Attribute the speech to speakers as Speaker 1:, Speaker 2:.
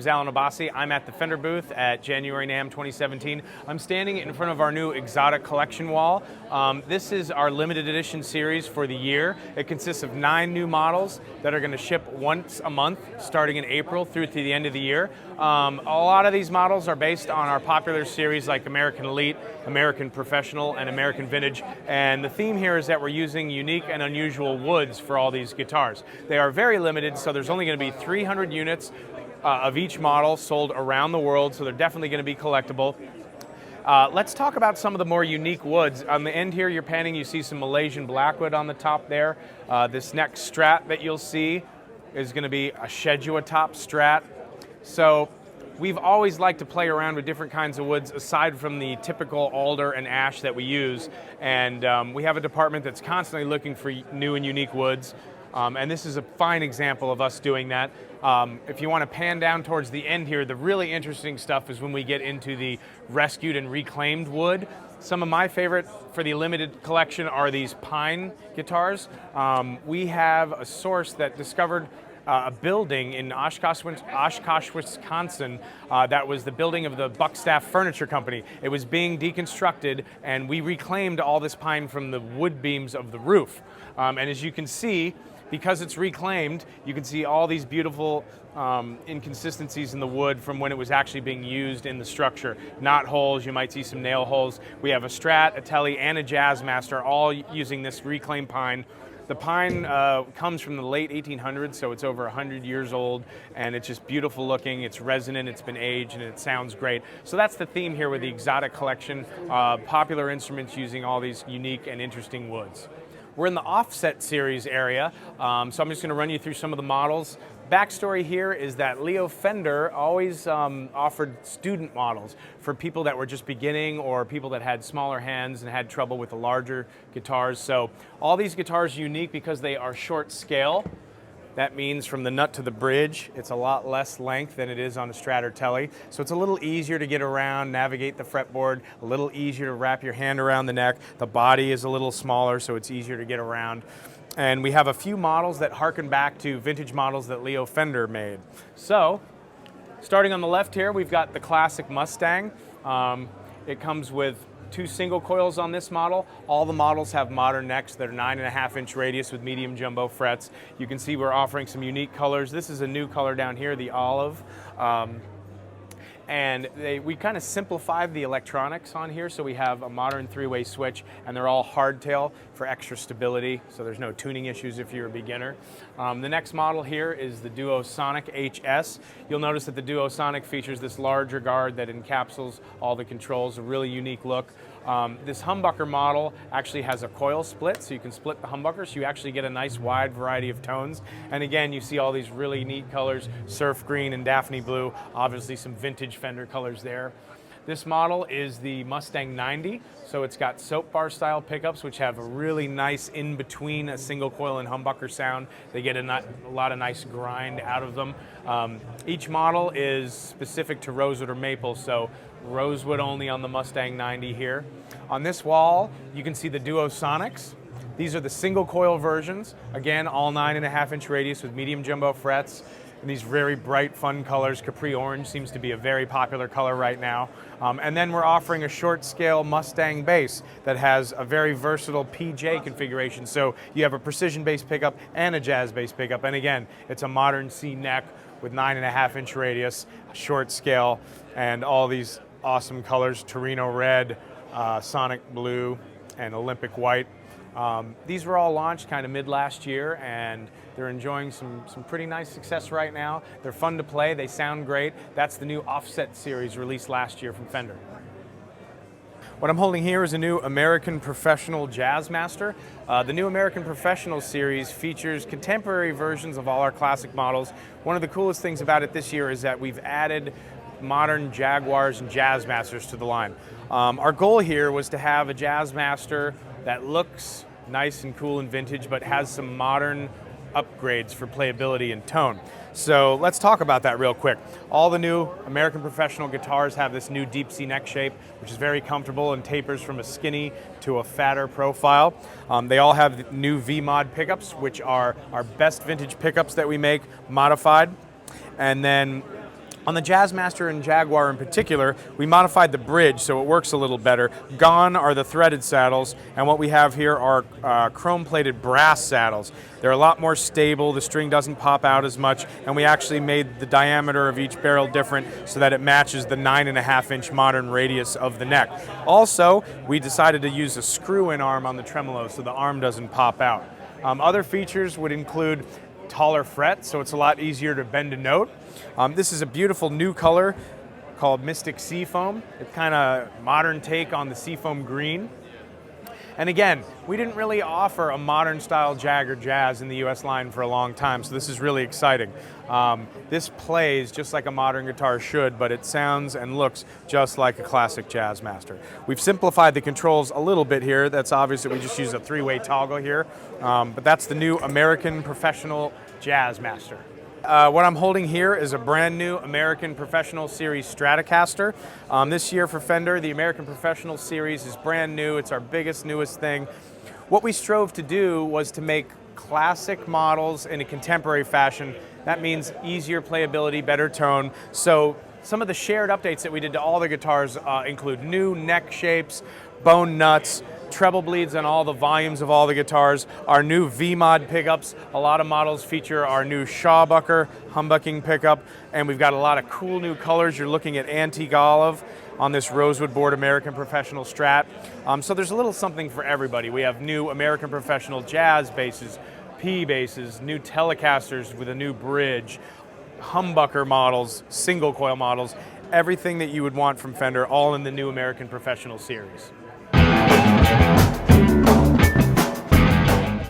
Speaker 1: name's Alan Abbasi. I'm at the Fender booth at January NAMM 2017. I'm standing in front of our new exotic collection wall. This is our limited edition series for the year. It consists of 9 new models that are going to ship once a month starting in April through to the end of the year. A lot of these models are based on our popular series like American Elite, American Professional, and American Vintage. And the theme here is that we're using unique and unusual woods for all these guitars. They are very limited, so there's only going to be 300 units of each model sold around the world, so they're definitely going to be collectible. Let's talk about some of the more unique woods. On the end here, you're panning, you see some Malaysian blackwood on the top there. This next Strat that you'll see is going to be a Shedua top Strat. So we've always liked to play around with different kinds of woods aside from the typical alder and ash that we use. And we have a department that's constantly looking for new and unique woods. And this is a fine example of us doing that. If you want to pan down towards the end here, the really interesting stuff is when we get into the rescued and reclaimed wood. Some of my favorite for the limited collection are these pine guitars. We have a source that discovered a building in Oshkosh, Wisconsin, that was the building of the Buckstaff Furniture Company. It was being deconstructed, and we reclaimed all this pine from the wood beams of the roof. And as you can see, because it's reclaimed, you can see all these beautiful inconsistencies in the wood from when it was actually being used in the structure. Knot holes, you might see some nail holes. We have a Strat, a Tele, and a Jazzmaster all using this reclaimed pine. The pine comes from the late 1800s, so it's over 100 years old, and it's just beautiful looking. It's resonant, it's been aged, and it sounds great. So that's the theme here with the exotic collection, popular instruments using all these unique and interesting woods. We're in the offset series area, so I'm just going to run you through some of the models. Backstory here is that Leo Fender always offered student models for people that were just beginning or people that had smaller hands and had trouble with the larger guitars. So all these guitars are unique because they are short scale. That means from the nut to the bridge, it's a lot less length than it is on a Strat or Tele. So it's a little easier to get around, navigate the fretboard, a little easier to wrap your hand around the neck. The body is a little smaller, so it's easier to get around. And we have a few models that harken back to vintage models that Leo Fender made. So, starting on the left here, we've got the classic Mustang. It comes with 2 single coils on this model. All the models have modern necks that are 9.5-inch radius with medium jumbo frets. You can see we're offering some unique colors. This is a new color down here, the olive. And we kind of simplified the electronics on here, so we have a modern 3-way switch, and they're all hardtail for extra stability, so there's no tuning issues if you're a beginner. The next model here is the Duo Sonic HS. You'll notice that the Duo Sonic features this larger guard that encapsulates all the controls, a really unique look. This humbucker model actually has a coil split, so you can split the humbucker, so you actually get a nice wide variety of tones. And again, you see all these really neat colors, surf green and Daphne blue, obviously some vintage Fender colors there. This model is the Mustang 90, so it's got soap bar style pickups, which have a really nice in between a single coil and humbucker sound. They get a lot of nice grind out of them. Each model is specific to rosewood or maple, so rosewood only on the Mustang 90 here. On this wall, you can see the Duo Sonics. These are the single coil versions. Again, all 9.5-inch radius with medium jumbo frets. And these very bright, fun colors. Capri orange seems to be a very popular color right now. And then we're offering a short scale Mustang bass that has a very versatile PJ configuration. So you have a precision bass pickup and a jazz bass pickup. And again, it's a modern C neck with 9.5-inch radius, short scale, and all these awesome colors, Torino red, Sonic blue, and Olympic white. These were all launched kind of mid last year, and they're enjoying some pretty nice success right now. They're fun to play, they sound great. That's the new Offset series released last year from Fender. What I'm holding here is a new American Professional Jazzmaster. The new American Professional series features contemporary versions of all our classic models. One of the coolest things about it this year is that we've added modern Jaguars and Jazzmasters to the line. Our goal here was to have a Jazzmaster that looks nice and cool and vintage, but has some modern upgrades for playability and tone. So let's talk about that real quick. All the new American Professional guitars have this new deep C neck shape, which is very comfortable and tapers from a skinny to a fatter profile. They all have new V-Mod pickups, which are our best vintage pickups that we make, modified. And then On the Jazzmaster and Jaguar in particular, we modified the bridge so it works a little better. Gone are the threaded saddles, and what we have here are chrome-plated brass saddles. They're a lot more stable, the string doesn't pop out as much, and we actually made the diameter of each barrel different so that it matches the 9.5-inch modern radius of the neck. Also, we decided to use a screw-in arm on the tremolo so the arm doesn't pop out. Other features would include taller frets, so it's a lot easier to bend a note. This is a beautiful new color called Mystic Seafoam. It's kind of modern take on the seafoam green. And again, we didn't really offer a modern style Jag or Jazz in the US line for a long time, so this is really exciting. This plays just like a modern guitar should, but it sounds and looks just like a classic Jazzmaster. We've simplified the controls a little bit here. That's obvious that we just use a 3-way toggle here, but that's the new American Professional Jazzmaster. What I'm holding here is a brand new American Professional Series Stratocaster. This year for Fender, the American Professional Series is brand new. It's our biggest, newest thing. What we strove to do was to make classic models in a contemporary fashion. That means easier playability, better tone. So some of the shared updates that we did to all the guitars include new neck shapes, bone nuts, treble bleeds on all the volumes of all the guitars, our new V-Mod pickups. A lot of models feature our new Shawbucker humbucking pickup, and we've got a lot of cool new colors. You're looking at antique olive on this rosewood board American Professional Strat. So there's a little something for everybody. We have new American Professional Jazz basses, P basses, new Telecasters with a new bridge, humbucker models, single coil models, everything that you would want from Fender, all in the new American Professional Series.